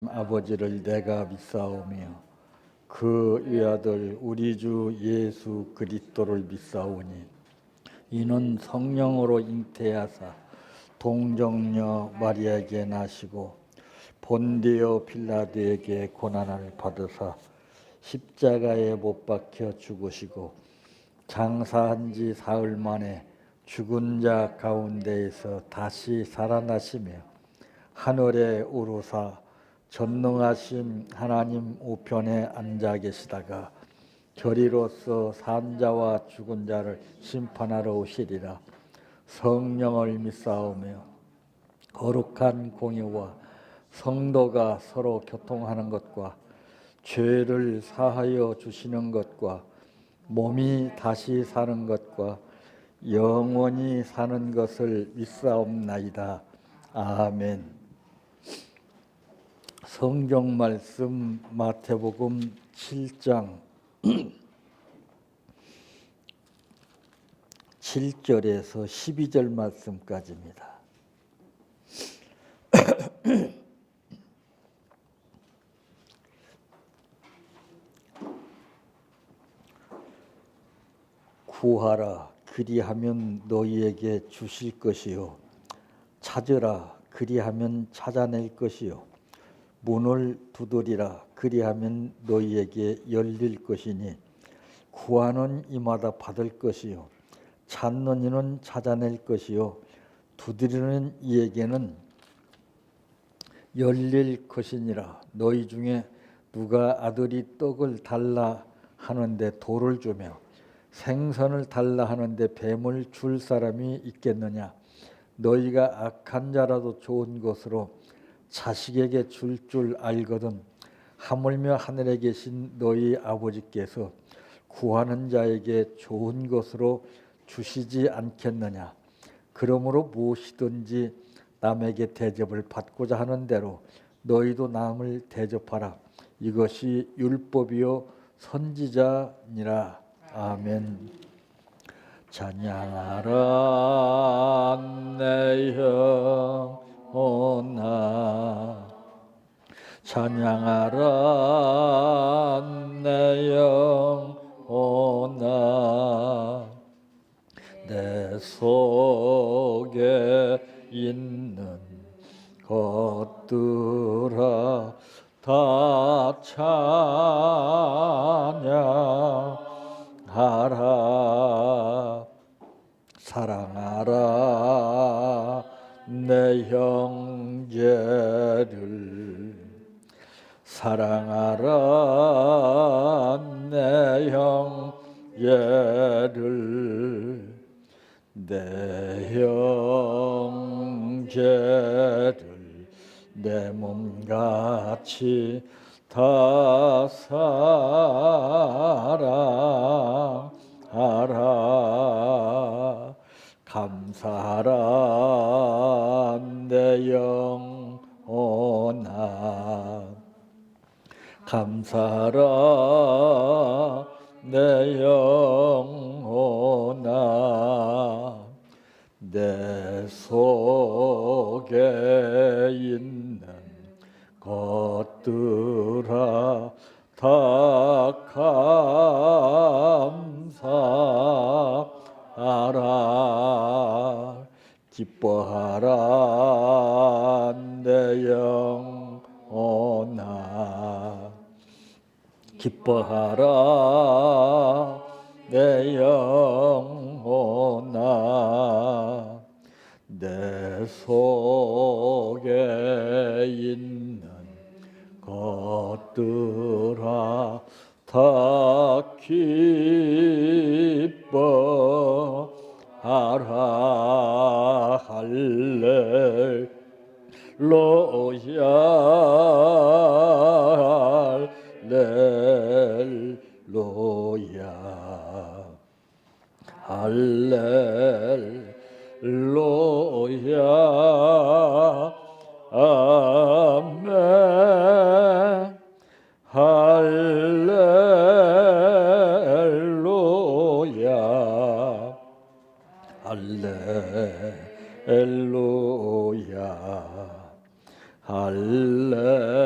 아버지를 내가 믿사오며 그 외아들 우리 주 예수 그리스도를 믿사오니 이는 성령으로 잉태하사 동정녀 마리아에게 나시고 본디오 빌라도에게 고난을 받으사 십자가에 못 박혀 죽으시고 장사한 지 사흘 만에 죽은 자 가운데에서 다시 살아나시며 하늘에 오르사 전능하신 하나님 우편에 앉아 계시다가 결의로서 산 자와 죽은 자를 심판하러 오시리라. 성령을 믿사오며 거룩한 공의와 성도가 서로 교통하는 것과 죄를 사하여 주시는 것과 몸이 다시 사는 것과 영원히 사는 것을 믿사옵나이다. 아멘. 성경 말씀 마태복음 7장 7절에서 12절 말씀까지입니다. 구하라 그리하면 너희에게 주실 것이요 찾으라 그리하면 찾아낼 것이요 문을 두드리라 그리하면 너희에게 열릴 것이니 구하는 이마다 받을 것이요 찾는 이는 찾아낼 것이요 두드리는 이에게는 열릴 것이니라. 너희 중에 누가 아들이 떡을 달라 하는데 돌을 주며 생선을 달라 하는데 뱀을 줄 사람이 있겠느냐. 너희가 악한 자라도 좋은 것으로 자식에게 줄 알거든 하물며 하늘에 계신 너희 아버지께서 구하는 자에게 좋은 것으로 주시지 않겠느냐. 그러므로 무엇이든지 남에게 대접을 받고자 하는 대로 너희도 남을 대접하라. 이것이 율법이요 선지자니라. 아멘. 찬양하라 내 영혼아 찬양하라 내 영혼아 내 속에 있는 것들아 다 찬양하라. 사랑하라 내 형제를 사랑하라 내 형제를 내 형제를 내 몸같이 다 사랑하라. 감사하라 내 영혼아 감사하라 내 영혼아 내 속에 있는 것들아 다 감사하라. 기뻐하라 내 영혼아 기뻐하라 내 영혼아 내 속에 있는 것들아 다 기뻐하라. 할렐루야 할렐루야 할렐루야 아멘 할렐루야 할렐루야 할렐루야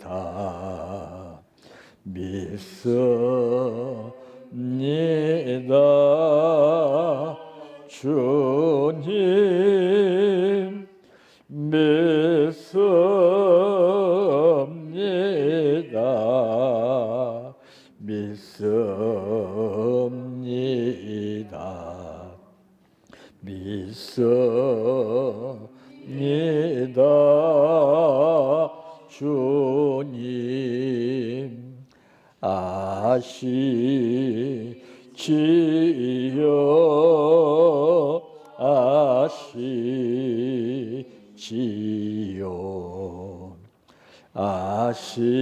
믿습니다. 믿습니다. 주님 믿습니다. 믿습니다. 믿습니다. 주님 아시지요. 아시지요. 아시지요.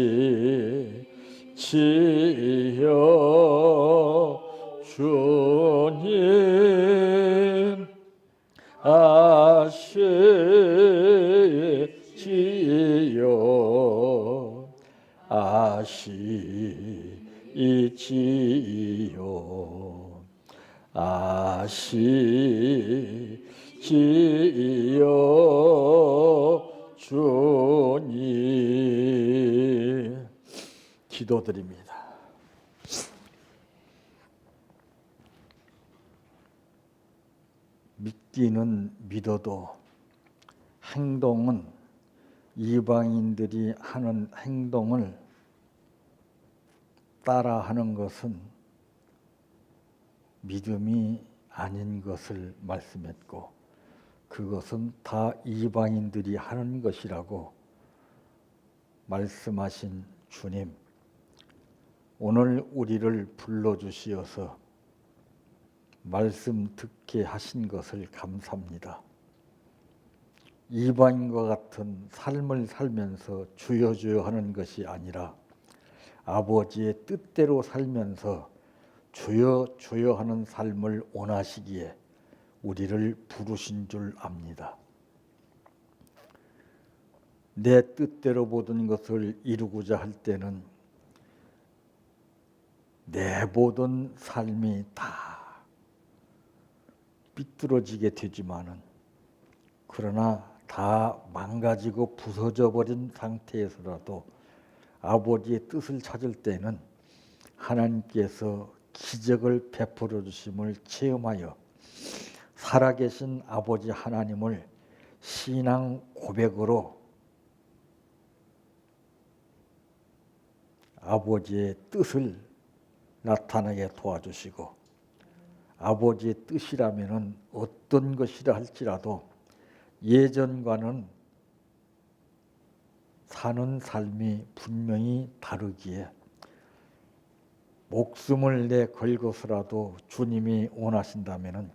주님 아시지요. 아시지요. 아시지요. 주님 기도드립니다. 믿기는 믿어도 행동은 이방인들이 하는 행동을 따라하는 것은 믿음이 아닌 것을 말씀했고, 그것은 다 이방인들이 하는 것이라고 말씀하신 주님, 오늘 우리를 불러주시어서 말씀 듣게 하신 것을 감사합니다. 이방인과 같은 삶을 살면서 주여 주여 하는 것이 아니라 아버지의 뜻대로 살면서 주여 주여 하는 삶을 원하시기에 우리를 부르신 줄 압니다. 내 뜻대로 모든 것을 이루고자 할 때는 내 모든 삶이 다 삐뚤어지게 되지만은, 그러나 다 망가지고 부서져 버린 상태에서라도 아버지의 뜻을 찾을 때는 하나님께서 기적을 베풀어 주심을 체험하여 살아계신 아버지 하나님을 신앙 고백으로 아버지의 뜻을 나타나게 도와주시고, 아버지의 뜻이라면은 어떤 것이라 할지라도 예전과는 사는 삶이 분명히 다르기에 목숨을 내 걸고서라도 주님이 원하신다면은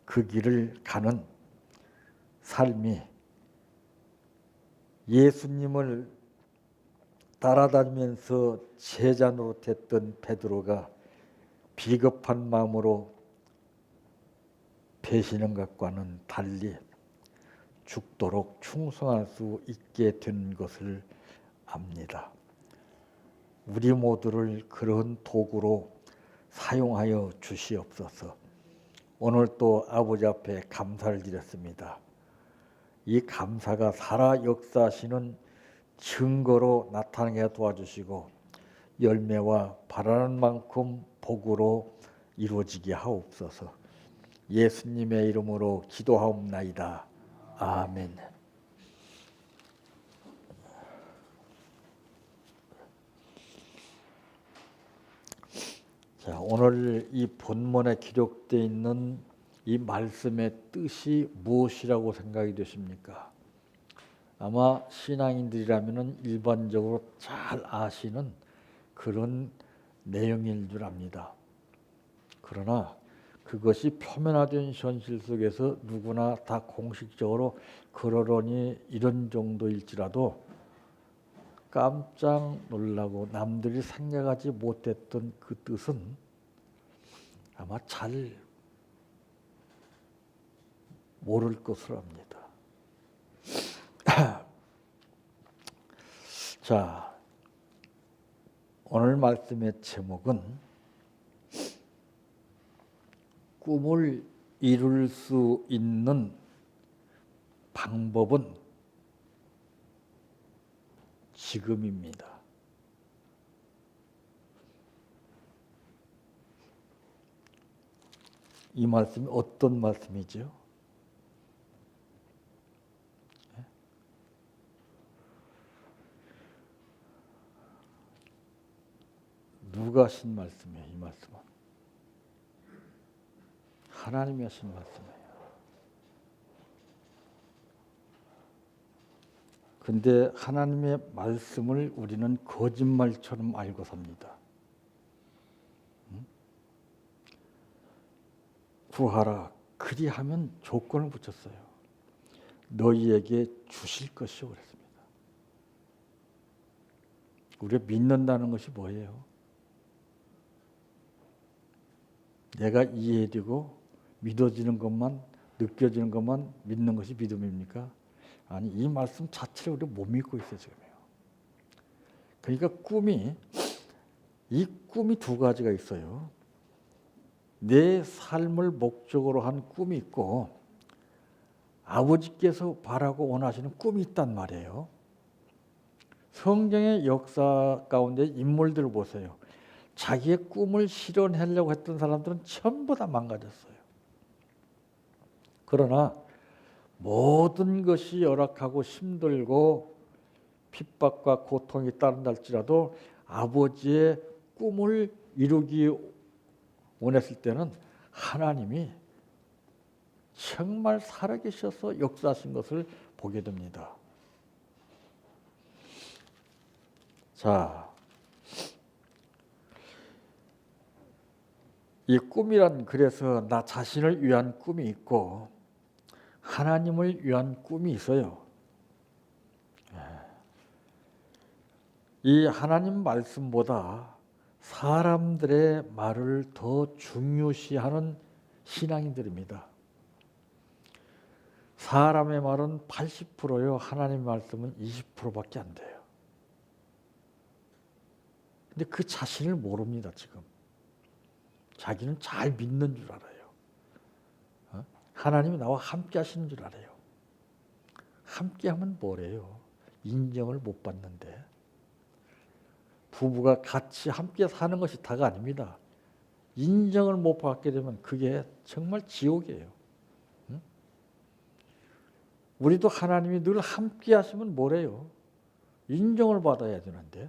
그 길을 가는 삶이, 예수님을 따라다니면서 제자 노릇했던 베드로가 비겁한 마음으로 배신한 것과는 달리 죽도록 충성할 수 있게 된 것을 압니다. 우리 모두를 그런 도구로 사용하여 주시옵소서. 오늘 또 아버지 앞에 감사를 드렸습니다. 이 감사가 살아 역사하시는 증거로 나타나게 도와주시고 열매와 바라는 만큼 복으로 이루어지게 하옵소서. 예수님의 이름으로 기도하옵나이다. 아멘. 자, 오늘 이 본문에 기록되어 있는 이 말씀의 뜻이 무엇이라고 생각이 되십니까? 아마 신앙인들이라면 일반적으로 잘 아시는 그런 내용인 줄 압니다. 그러나 그것이 표면화된 현실 속에서 누구나 다 공식적으로 그러려니 이런 정도일지라도 깜짝 놀라고 남들이 생각하지 못했던 그 뜻은 아마 잘 모를 것으로 합니다. 자, 오늘 말씀의 제목은 꿈을 이룰 수 있는 방법은 지금입니다. 이 말씀이 어떤 말씀이죠? 누가 하신 말씀이에요? 이 말씀은 하나님이 하신 말씀이에요. 근데 하나님의 말씀을 우리는 거짓말처럼 알고 삽니다. 구하라. 그리하면 조건을 붙였어요. 너희에게 주실 것이요 그랬습니다. 우리가 믿는다는 것이 뭐예요? 내가 이해되고 믿어지는 것만, 느껴지는 것만 믿는 것이 믿음입니까? 아니, 이 말씀 자체를 우리가 못 믿고 있어요, 지금요. 그러니까 이 꿈이 두 가지가 있어요. 내 삶을 목적으로 한 꿈이 있고 아버지께서 바라고 원하시는 꿈이 있단 말이에요. 성경의 역사 가운데 인물들을 보세요. 자기의 꿈을 실현하려고 했던 사람들은 전부 다 망가졌어요. 그러나 모든 것이 열악하고 힘들고 핍박과 고통이 따른다 할지라도 아버지의 꿈을 이루기 원했을 때는 하나님이 정말 살아계셔서 역사하신 것을 보게 됩니다. 자, 이 꿈이란 그래서 나 자신을 위한 꿈이 있고 하나님을 위한 꿈이 있어요. 이 하나님 말씀보다 사람들의 말을 더 중요시하는 신앙인들입니다. 사람의 말은 80%요. 하나님 말씀은 20%밖에 안 돼요. 근데 그 자신을 모릅니다, 지금. 자기는 잘 믿는 줄 알아요. 하나님이 나와 함께 하시는 줄 알아요. 함께 하면 뭐래요? 인정을 못 받는데. 부부가 같이 함께 사는 것이 다가 아닙니다. 인정을 못 받게 되면 그게 정말 지옥이에요. 응? 우리도 하나님이 늘 함께 하시면 뭐래요? 인정을 받아야 되는데.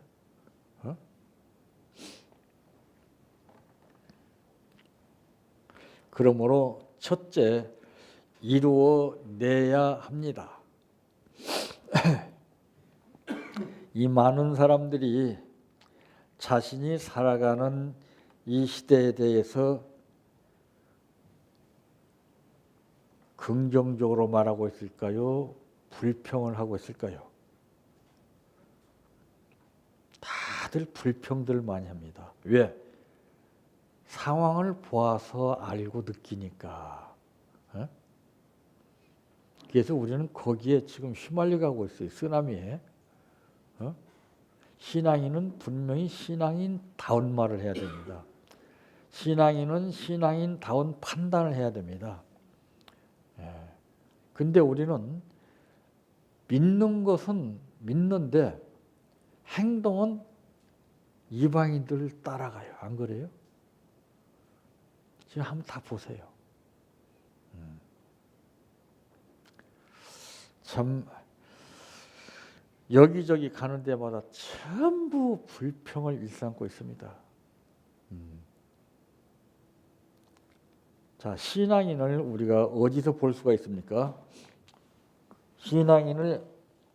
그러므로 첫째, 이루어내야 합니다. 이 많은 사람들이 자신이 살아가는 이 시대에 대해서 긍정적으로 말하고 있을까요? 불평을 하고 있을까요? 다들 불평들 많이 합니다. 왜? 상황을 보아서 알고 느끼니까. 그래서 우리는 거기에 지금 휘말려 가고 있어요. 쓰나미에. 신앙인은 분명히 신앙인다운 말을 해야 됩니다. 신앙인은 신앙인다운 판단을 해야 됩니다. 근데 우리는 믿는 것은 믿는데 행동은 이방인들 따라가요. 안 그래요? 지금 한번 다 보세요. 참 여기저기 가는 데마다 전부 불평을 일삼고 있습니다. 자, 신앙인을 우리가 어디서 볼 수가 있습니까? 신앙인을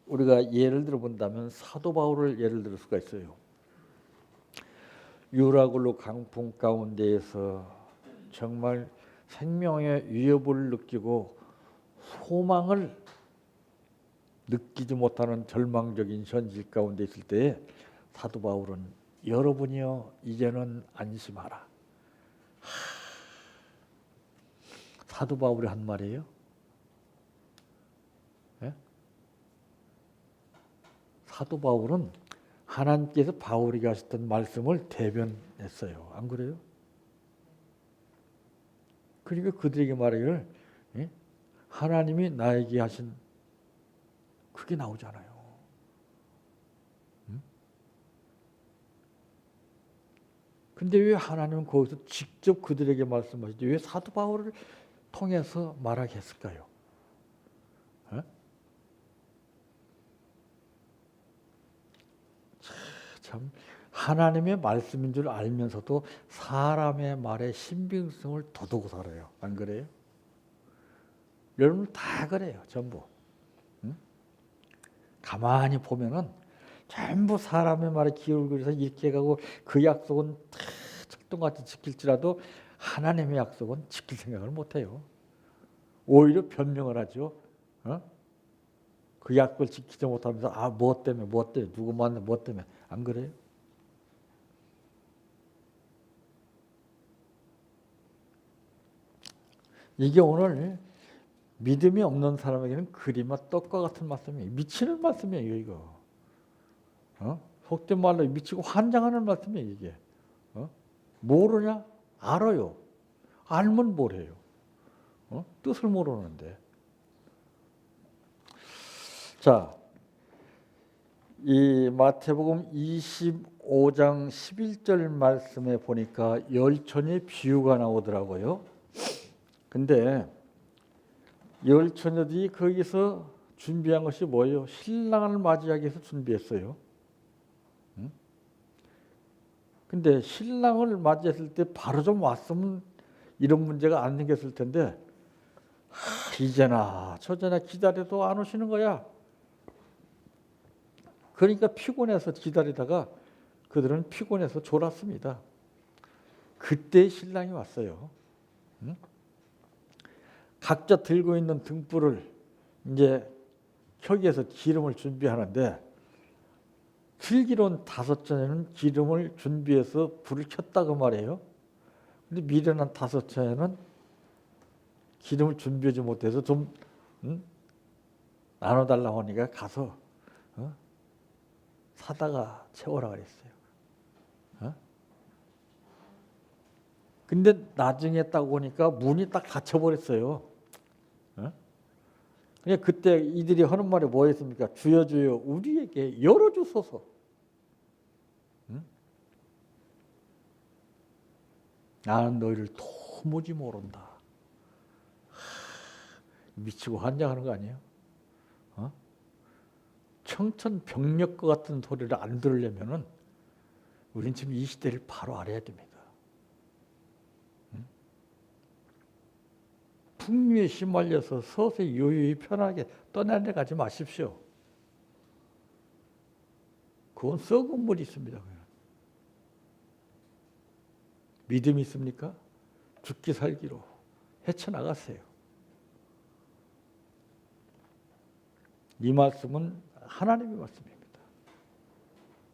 우리가 예를 들어 본다면 사도 바울을 예를 들 수가 있어요. 유라굴로 강풍 가운데에서 정말 생명의 위협을 느끼고 소망을 느끼지 못하는 절망적인 현실 가운데 있을 때에 사도 바울은 여러분이여 이제는 안심하라. 사도 바울이 한 말이에요. 네? 사도 바울은 하나님께서 바울에게 하셨던 말씀을 대변했어요. 안 그래요? 그러니까 그들에게 말하기를 하나님이 나에게 하신 그게 나오잖아요. 근데 왜 하나님은 거기서 직접 그들에게 말씀하시지 왜 사도 바울을 통해서 말하게 했을까요? 어? 참 하나님의 말씀인 줄 알면서도 사람의 말에 신빙성을 둬두고 살아요. 안 그래요? 여러분 다 그래요. 전부. 응? 가만히 보면은 전부 사람의 말에 기울여서 이렇게 가고 그 약속은 다 철동같이 지킬지라도 하나님의 약속은 지킬 생각을 못해요. 오히려 변명을 하죠. 어? 그 약속을 지키지 못하면서 뭐 때문에 누구 만나 뭐 때문에 안 그래요? 이게 오늘 믿음이 없는 사람에게는 그림과 떡과 같은 말씀이에요. 미치는 말씀이에요, 이거. 속된 말로 미치고 환장하는 말씀이에요, 이게. 모르냐? 알아요. 알면 뭘 해요? 뜻을 모르는데. 자, 이 마태복음 25장 11절 말씀에 보니까 열처녀의 비유가 나오더라고요. 근데 열처녀들이 거기서 준비한 것이 뭐예요? 신랑을 맞이하기 위해서 준비했어요. 근데 신랑을 맞이했을 때 바로 좀 왔으면 이런 문제가 안 생겼을 텐데 이제나 저제나 기다려도 안 오시는 거야. 그러니까 피곤해서 기다리다가 그들은 피곤해서 졸았습니다. 그때 신랑이 왔어요. 각자 들고 있는 등불을 이제 켜기에서 기름을 준비하는데 슬기로운 5처녀는 기름을 준비해서 불을 켰다고 말해요. 근데 미련한 5처녀는 기름을 준비하지 못해서 좀 나눠달라고 하니까 가서 사다가 채워라 그랬어요. 근데 나중에 딱 오니까 문이 딱 닫혀버렸어요. 그러니까 그때 이들이 하는 말이 뭐였습니까? 주여 주여 우리에게 열어주소서. 나는 너희를 도무지 모른다. 미치고 환장하는 거 아니에요? 청천벽력과 같은 소리를 안 들으려면은 우린 지금 이 시대를 바로 알아야 됩니다. 풍류에 휘말려서 서서히 요요히 편하게 떠나가지 마십시오. 그건 썩은 물이 있습니다. 믿음이 있습니까? 죽기 살기로 헤쳐나가세요. 이 말씀은 하나님의 말씀입니다.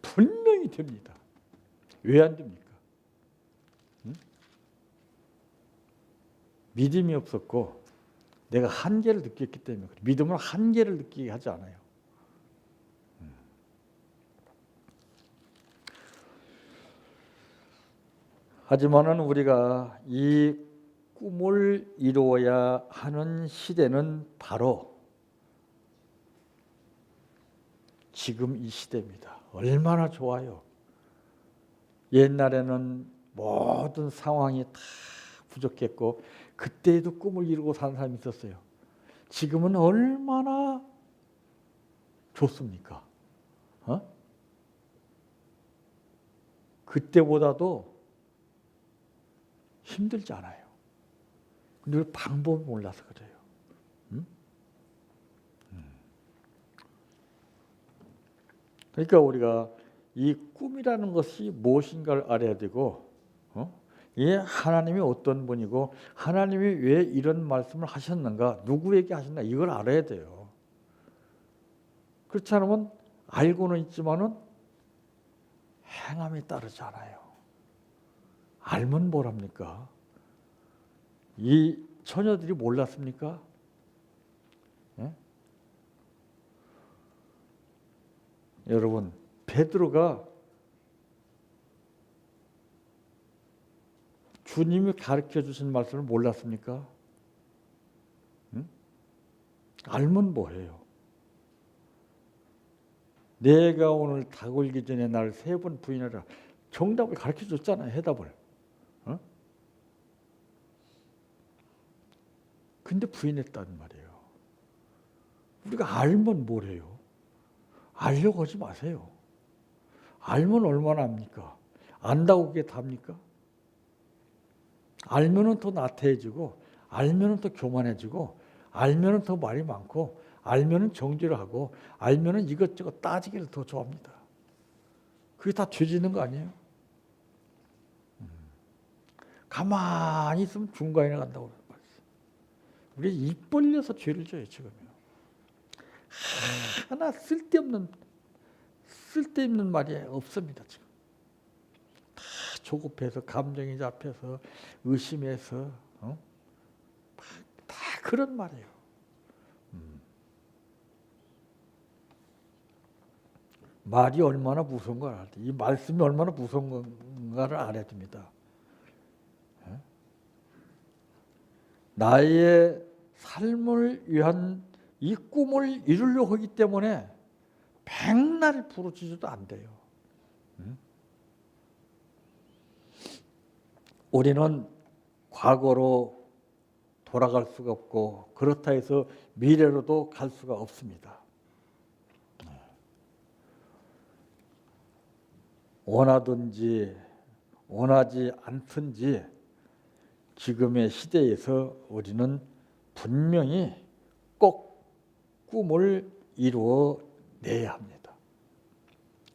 분명히 됩니다. 왜 안 됩니까? 믿음이 없었고 내가 한계를 느꼈기 때문에 그래. 믿음은 한계를 느끼게 하지 않아요. 하지만은 우리가 이 꿈을 이루어야 하는 시대는 바로 지금 이 시대입니다. 얼마나 좋아요. 옛날에는 모든 상황이 다 부족했고 그때에도 꿈을 이루고 사는 사람이 있었어요. 지금은 얼마나 좋습니까? 그때보다도 힘들지 않아요. 근데 방법을 몰라서 그래요. 그러니까 우리가 이 꿈이라는 것이 무엇인가를 알아야 되고 이 하나님이 어떤 분이고 하나님이 왜 이런 말씀을 하셨는가 누구에게 하셨나 이걸 알아야 돼요. 그렇지 않으면 알고는 있지만은 행함이 따르지 않아요. 알면 뭘 합니까? 이 처녀들이 몰랐습니까? 예? 여러분 베드로가 주님이 가르쳐 주신 말씀을 몰랐습니까? 알면 뭐해요? 내가 오늘 닭 울기 전에 날 3번 부인하라. 정답을 가르쳐 줬잖아요. 해답을. 어? 근데 부인했단 말이에요. 우리가 알면 뭘 해요? 알려고 하지 마세요. 알면 얼마나 합니까? 안다고 그게 답니까? 알면은 더 나태해지고, 알면은 더 교만해지고, 알면은 더 말이 많고, 알면은 정죄를 하고, 알면은 이것저것 따지기를 더 좋아합니다. 그게 다 죄짓는 거 아니에요? 가만히 있으면 중간에 간다고 그러는 거지. 우리 입 벌려서 죄를 져요, 지금요. 하나 쓸데없는 말이 없습니다, 지금. 다 조급해서, 감정이 잡혀서, 의심해서, 다 그런 말이에요. 말이 얼마나 무서운 걸 알아야 돼. 이 말씀이 얼마나 무서운 건가를 알아야 됩니다. 나의 삶을 위한 이 꿈을 이루려고 하기 때문에 백날 부르짖어도 안 돼요. 우리는 과거로 돌아갈 수가 없고 그렇다 해서 미래로도 갈 수가 없습니다. 원하든지 원하지 않든지 지금의 시대에서 우리는 분명히 꼭 꿈을 이루어내야 합니다.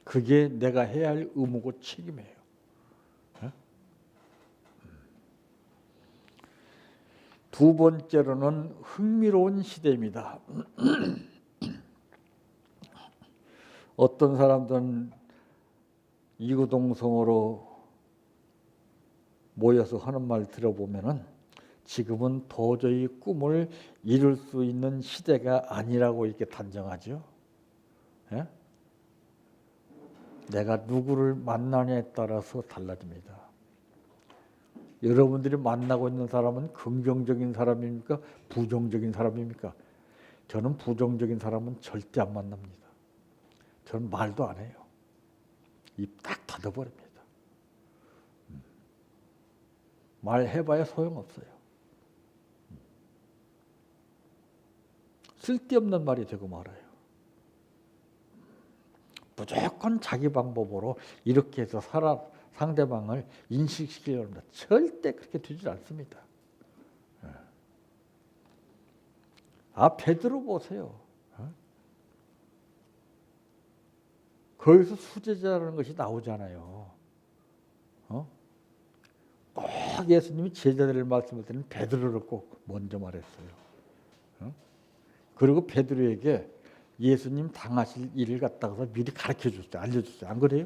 그게 내가 해야 할 의무고 책임이에요. 두 번째로는 흥미로운 시대입니다. 어떤 사람들은 이구동성으로 모여서 하는 말 들어보면은 지금은 도저히 꿈을 이룰 수 있는 시대가 아니라고 이렇게 단정하죠. 예? 내가 누구를 만나냐에 따라서 달라집니다. 여러분들이 만나고 있는 사람은 긍정적인 사람입니까? 부정적인 사람입니까? 저는 부정적인 사람은 절대 안 만납니다. 저는 말도 안 해요. 입 딱 닫아버립니다. 말해봐야 소용없어요. 쓸데없는 말이 되고 말아요. 무조건 자기 방법으로 이렇게 해서 상대방을 인식시키려고 합니다. 절대 그렇게 되지 않습니다. 베드로 보세요. 거기서 수제자라는 것이 나오잖아요. 꼭 예수님이 제자들을 말씀할 때는 베드로를 꼭 먼저 말했어요. 그리고 베드로에게 예수님 당하실 일을 갖다가 미리 가르쳐 줬어요. 알려줬어요. 안 그래요?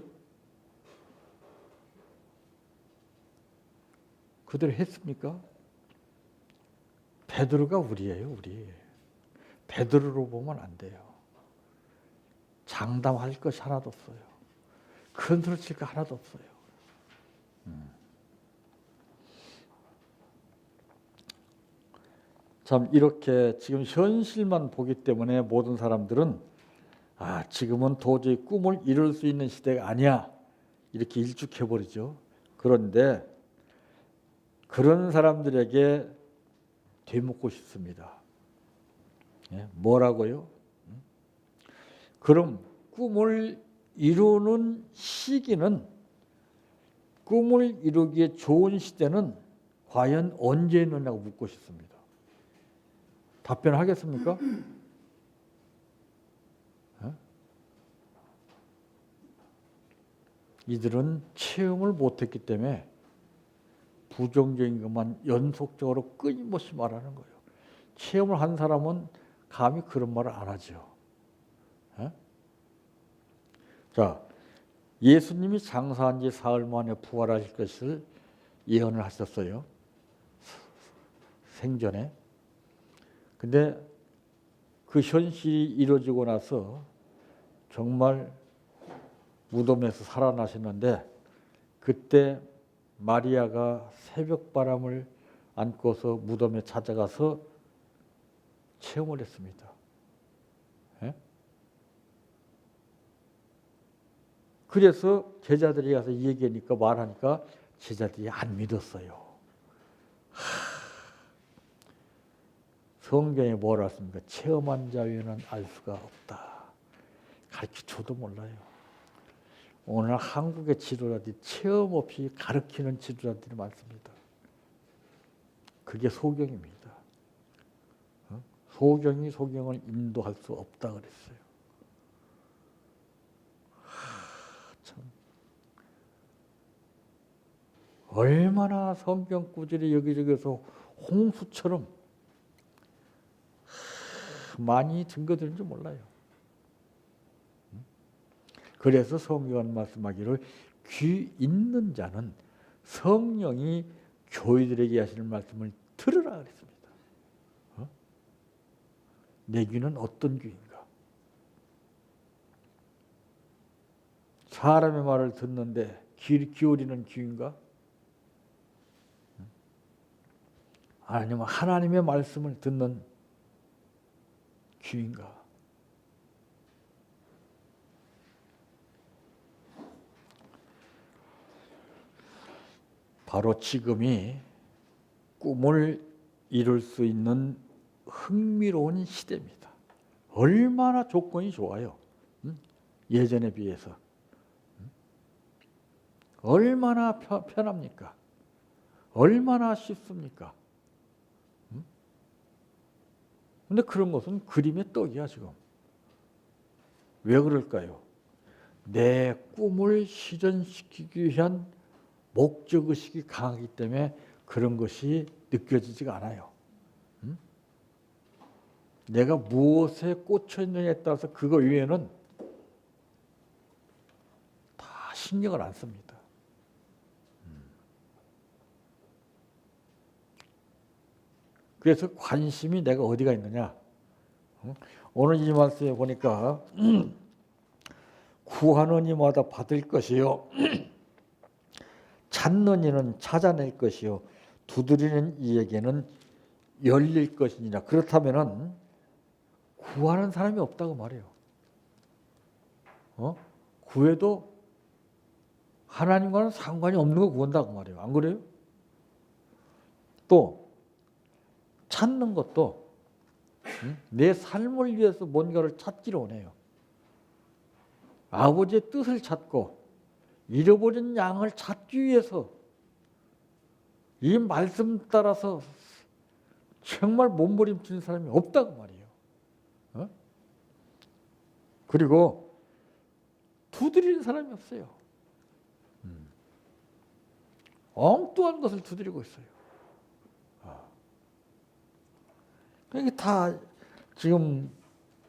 그대로 했습니까? 베드로가 우리예요, 우리. 베드로로 보면 안 돼요. 장담할 것이 하나도 없어요. 큰 소리 칠 거 하나도 없어요. 참 이렇게 지금 현실만 보기 때문에 모든 사람들은 지금은 도저히 꿈을 이룰 수 있는 시대가 아니야 이렇게 일축해버리죠. 그런데 그런 사람들에게 되묻고 싶습니다. 뭐라고요? 그럼 꿈을 이루는 시기는, 꿈을 이루기에 좋은 시대는 과연 언제 있느냐고 묻고 싶습니다. 답변하겠습니까? 이들은 체험을 못했기 때문에 부정적인 것만 연속적으로 끊임없이 말하는 거예요. 체험을 한 사람은 감히 그런 말을 안 하죠. 자, 예수님이 장사한 지 사흘 만에 부활하실 것을 예언을 하셨어요. 생전에. 근데 그 현실이 이루어지고 나서 정말 무덤에서 살아나셨는데 그때 마리아가 새벽바람을 안고서 무덤에 찾아가서 체험을 했습니다. 그래서 제자들이 가서 얘기하니까 말하니까 제자들이 안 믿었어요. 성경에 뭐라 했습니까? 체험한 자 외에는 알 수가 없다. 가르쳐줘도 몰라요. 오늘 한국의 지도자들이 체험 없이 가르치는 지도자들이 많습니다. 그게 소경입니다. 소경이 소경을 인도할 수 없다 그랬어요. 참. 얼마나 성경 구절이 여기저기서 홍수처럼 많이 증거되는지 몰라요. 그래서 성경은 말씀하기를 귀 있는 자는 성령이 교회들에게 하시는 말씀을 들으라 그랬습니다. 내 귀는 어떤 귀인가? 사람의 말을 듣는데 기울이는 귀인가? 아니면 하나님의 말씀을 듣는 귀인가? 바로 지금이 꿈을 이룰 수 있는 흥미로운 시대입니다. 얼마나 조건이 좋아요. 예전에 비해서. 얼마나 편합니까? 얼마나 쉽습니까? 근데 그런 것은 그림의 떡이야 지금. 왜 그럴까요? 내 꿈을 실현시키기 위한 목적의식이 강하기 때문에 그런 것이 느껴지지가 않아요. 내가 무엇에 꽂혀 있느냐에 따라서 그거 외에는 다 신경을 안 씁니다. 그래서 관심이 내가 어디가 있느냐. 오늘 이 말씀에 보니까 구하는 이마다 받을 것이요 찾는 이는 찾아낼 것이요 두드리는 이에게는 열릴 것이니라. 그렇다면은 구하는 사람이 없다고 말해요. 구해도 하나님과는 상관이 없는 거 구한다고 말해요. 안 그래요? 또 찾는 것도 내 삶을 위해서 뭔가를 찾기로 원해요. 아버지의 뜻을 찾고 잃어버린 양을 찾기 위해서 이 말씀 따라서 정말 몸부림치는 사람이 없다고 말이에요. 그리고 두드리는 사람이 없어요. 엉뚱한 것을 두드리고 있어요. 그러니까 다 지금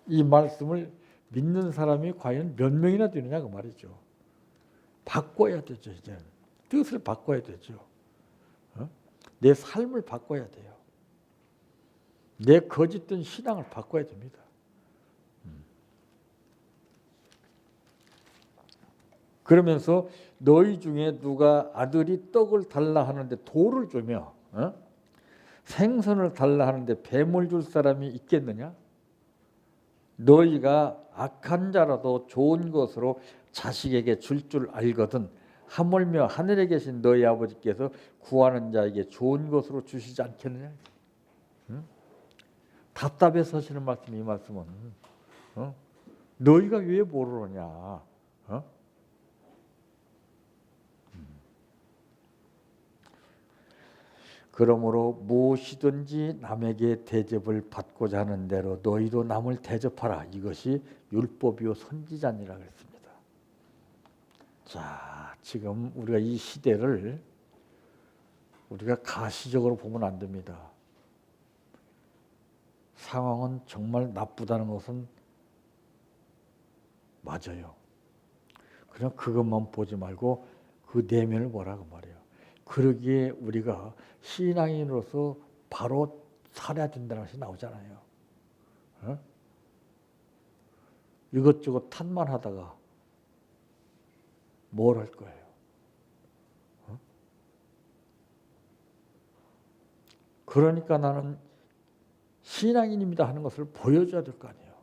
이 말씀을 믿는 사람이 과연 몇 명이나 되느냐 그 말이죠. 바꿔야 되죠. 이제 뜻을 바꿔야 되죠. 내 삶을 바꿔야 돼요. 내 거짓된 신앙을 바꿔야 됩니다. 그러면서 너희 중에 누가 아들이 떡을 달라 하는데 돌을 주며 생선을 달라 하는데 뱀을 줄 사람이 있겠느냐? 너희가 악한 자라도 좋은 것으로 자식에게 줄 알거든 하물며 하늘에 계신 너희 아버지께서 구하는 자에게 좋은 것으로 주시지 않겠느냐? 답답해서 하시는 말씀, 이 말씀은 너희가 왜 모르느냐? 그러므로 무엇이든지 남에게 대접을 받고자 하는 대로 너희도 남을 대접하라. 이것이 율법이요 선지자니라 그랬습니다. 자, 지금 우리가 이 시대를 우리가 가시적으로 보면 안 됩니다. 상황은 정말 나쁘다는 것은 맞아요. 그냥 그것만 보지 말고 그 내면을 보라고 말이에요. 그러기에 우리가 신앙인으로서 바로 살아야 된다는 것이 나오잖아요. 이것저것 탓만 하다가 뭘 할 거예요? 그러니까 나는 신앙인입니다 하는 것을 보여줘야 될 거 아니에요.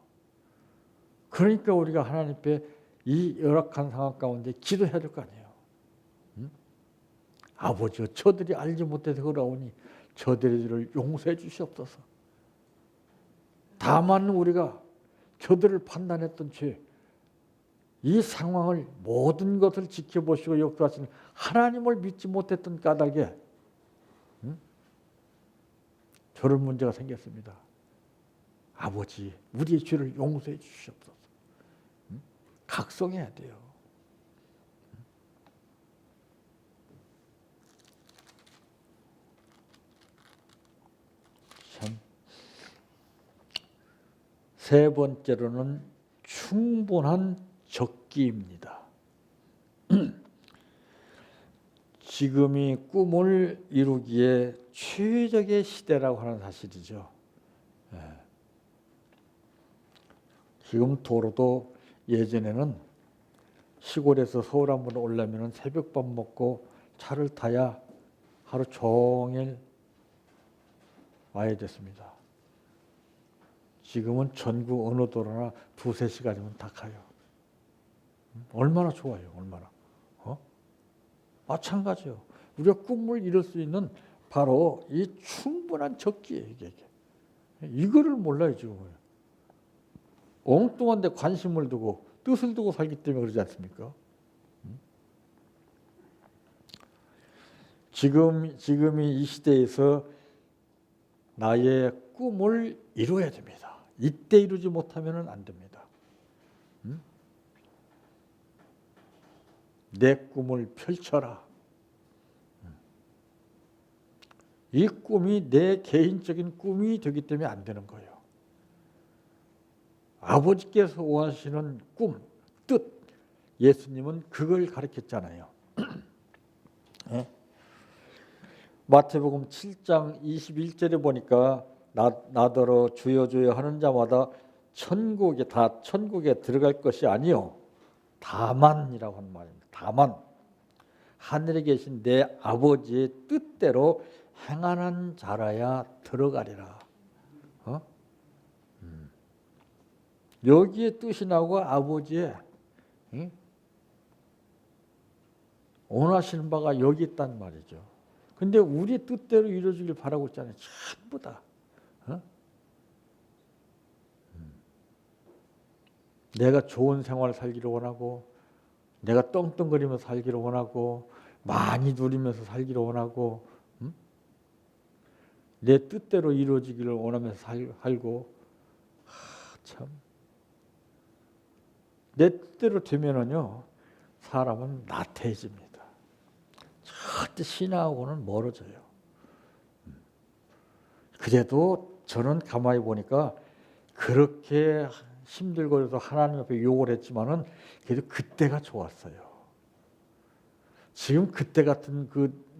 그러니까 우리가 하나님 앞에 이 열악한 상황 가운데 기도해야 될 거 아니에요. 아버지여, 저들이 알지 못해서 그러오니 저들을 용서해 주시옵소서. 다만 우리가 저들을 판단했던 죄, 이 상황을 모든 것을 지켜보시고 역사하시는 하나님을 믿지 못했던 까닭에 저런 문제가 생겼습니다. 아버지, 우리의 죄를 용서해 주시옵소서. 각성해야 돼요. 참. 세 번째로는 충분한 적기입니다. 지금이 꿈을 이루기에 최적의 시대라고 하는 사실이죠. 지금 도로도 예전에는 시골에서 서울 한번 오려면 새벽밥 먹고 차를 타야 하루 종일 와야 됐습니다. 지금은 전국 어느 도로나 2~3시간이면 다 가요. 얼마나 좋아요, 얼마나. 마찬가지요. 우리가 꿈을 이룰 수 있는 바로 이 충분한 적기예요. 이게. 이거를 몰라요, 지금. 엉뚱한 데 관심을 두고 뜻을 두고 살기 때문에 그러지 않습니까? 지금이 이 시대에서 나의 꿈을 이루어야 됩니다. 이때 이루지 못하면 안 됩니다. 내 꿈을 펼쳐라. 이 꿈이 내 개인적인 꿈이 되기 때문에 안 되는 거예요. 아버지께서 원하시는 꿈, 뜻, 예수님은 그걸 가르쳤잖아요. 네? 마태복음 7장 21절에 보니까 나더러 주여 주여 하는 자마다 천국에 들어갈 것이 아니요 다만이라고 하는 말입니다. 다만 하늘에 계신 내 아버지의 뜻대로 행하는 자라야 들어가리라. 여기에 뜻이 나오고 아버지의 원하시는 바가 여기 있단 말이죠. 근데 우리 뜻대로 이루어지길 바라고 있잖아요. 전부 다. 내가 좋은 생활을 살기를 원하고, 내가 떵떵거리면서 살기를 원하고, 많이 누리면서 살기를 원하고, 내 뜻대로 이루어지기를 원하면서 살고, 참. 내 뜻대로 되면은요, 사람은 나태해집니다. 절대 신하고는 멀어져요. 그래도 저는 가만히 보니까 그렇게 힘들고 해서 하나님 앞에 욕을 했지만은 그래도 그때가 좋았어요. 지금 그때 같은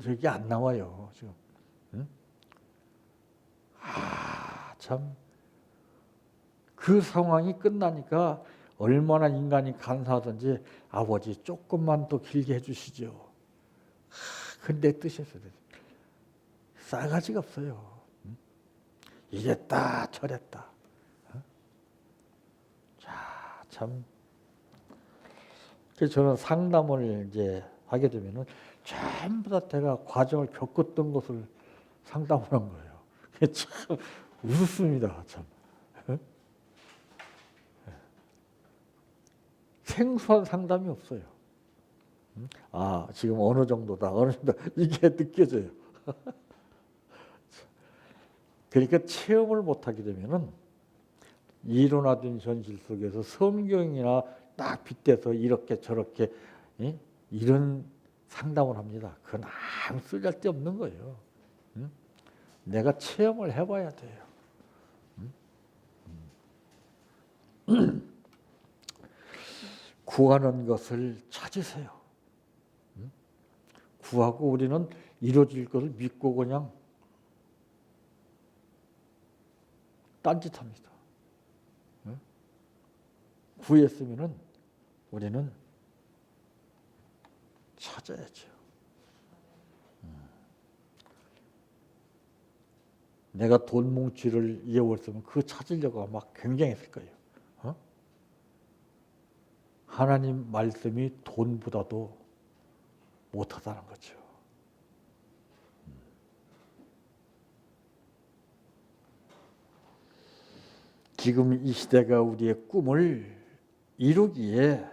저기 안 나와요. 지금. 참. 그 상황이 끝나니까 얼마나 인간이 간사하든지 아버지 조금만 더 길게 해주시죠. 그건 내 뜻이었어요. 싸가지가 없어요. 이랬다 저랬다. 자, 참. 그래서 저는 상담을 이제 하게 되면은 전부 다 제가 과정을 겪었던 것을 상담을 한 거예요. 그게 참 웃습니다. 참. 생소한 상담이 없어요. 지금 어느 정도다, 어느 정도 이게 느껴져요. 그러니까 체험을 못하게 되면은 일어나던 현실 속에서 성경이나 딱 빗대서 이렇게 저렇게 이런 상담을 합니다. 그건 아무 쓸데없는 거예요. 내가 체험을 해봐야 돼요. 구하는 것을 찾으세요. 구하고 우리는 이루어질 것을 믿고 그냥 딴짓합니다. 구했으면은 우리는 찾아야죠. 내가 돈 뭉치를 이어왔으면 그거 찾으려고 막 굉장했을 거예요. 하나님 말씀이 돈보다도 못하다는 거죠. 지금 이 시대가 우리의 꿈을 이루기에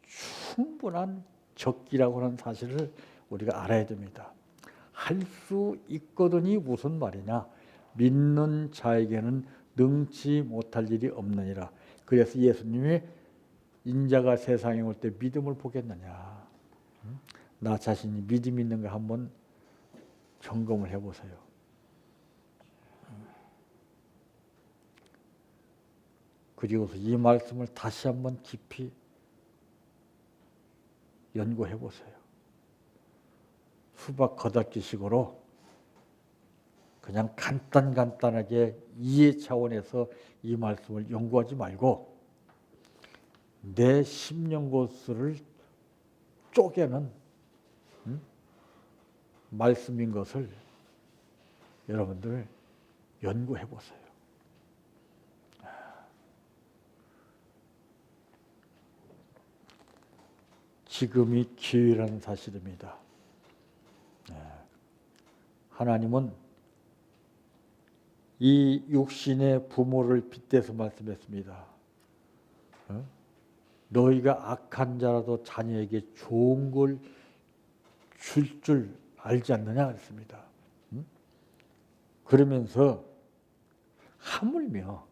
충분한 적기라고 하는 사실을 우리가 알아야 됩니다. 할 수 있거든이 무슨 말이냐? 믿는 자에게는 능치 못할 일이 없느니라. 그래서 예수님이 인자가 세상에 올 때 믿음을 보겠느냐? 나 자신이 믿음 있는가 한번 점검을 해보세요. 그리고서 이 말씀을 다시 한번 깊이 연구해 보세요. 수박 겉핥기식으로 그냥 간단하게 이해 차원에서 이 말씀을 연구하지 말고 내 심령고스를 쪼개는 말씀인 것을 여러분들 연구해 보세요. 지금이 기회라는 사실입니다. 하나님은 이 육신의 부모를 빗대서 말씀했습니다. 너희가 악한 자라도 자녀에게 좋은 걸 줄 줄 알지 않느냐 그랬습니다. 그러면서 하물며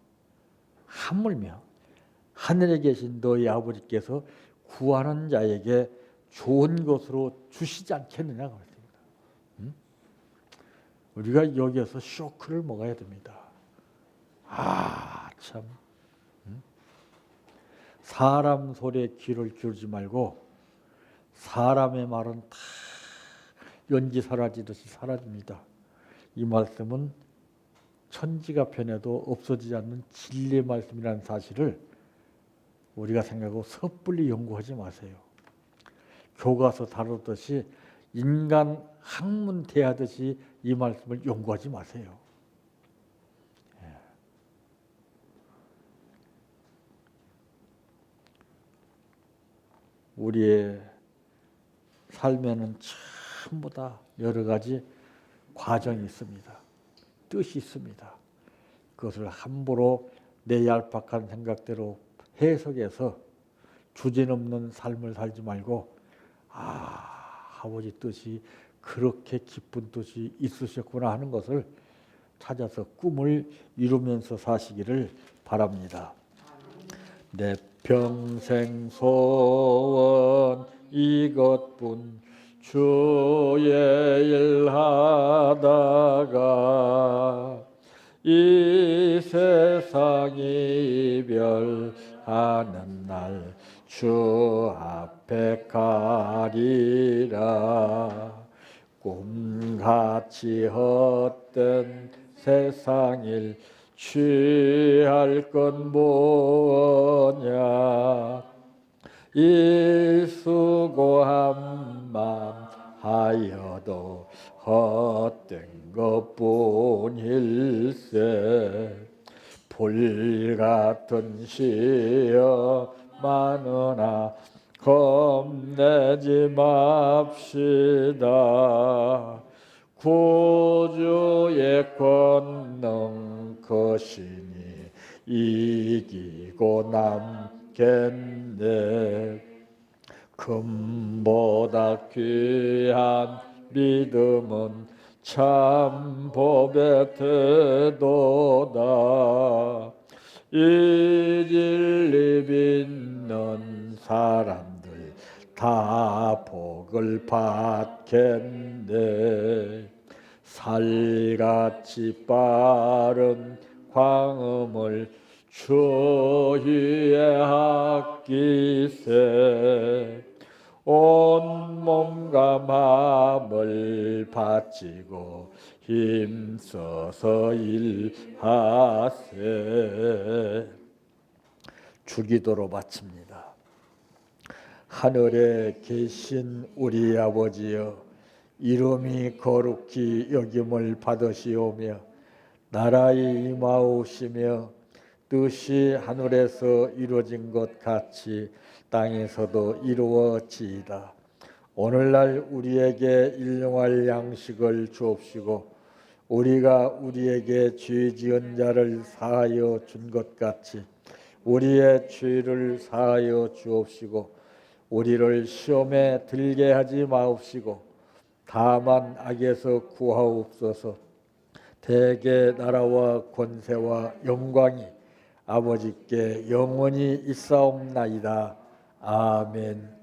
하늘에 계신 너희 아버지께서 구하는 자에게 좋은 것으로 주시지 않겠느냐 그랬습니다. 우리가 여기에서 쇼크를 먹어야 됩니다. 참 사람 소리에 귀를 기울이지 말고 사람의 말은 다 연기 사라지듯이 사라집니다. 이 말씀은 천지가 변해도 없어지지 않는 진리의 말씀이라는 사실을 우리가 생각하고 섣불리 연구하지 마세요. 교과서 다루듯이 인간 학문 대하듯이 이 말씀을 연구하지 마세요. 우리의 삶에는 전부 다 여러 가지 과정이 있습니다. 뜻이 있습니다. 그것을 함부로 내 얄팍한 생각대로 해석해서 주제넘는 삶을 살지 말고 아버지 뜻이 그렇게 기쁜 뜻이 있으셨구나 하는 것을 찾아서 꿈을 이루면서 사시기를 바랍니다. 내 평생 소원 이것뿐 주의 일 하다가 이 세상 이별하는 날 주 앞에 가리라. 꿈같이 헛된 세상일 취할 건 뭐냐. 이 수고한 맘 하여도 헛된 것뿐일세. 불같은 시여 마누나 겁내지 맙시다. 구주의 권능 거시니 이기고 남겠네. 금보다 귀한 믿음은 참 법의 태도다. 이 진리 믿는 사람들 다 복을 받겠네. 살같이 빠른 광음을 주 위에 아끼세. 온 몸과 마음을 바치고 힘써서 일하세. 주기도로 마칩니다. 하늘에 계신 우리 아버지여, 이름이 거룩히 여김을 받으시오며 나라의 임하오시며 뜻이 하늘에서 이루어진 것 같이 땅에서도 이루어지이다. 오늘날 우리에게 일용할 양식을 주옵시고 우리가 우리에게 죄 지은 자를 사하여 준 것 같이 우리의 죄를 사하여 주옵시고 우리를 시험에 들게 하지 마옵시고 다만 악에서 구하옵소서. 대개 나라와 권세와 영광이 아버지께 영원히 있사옵나이다. 아멘.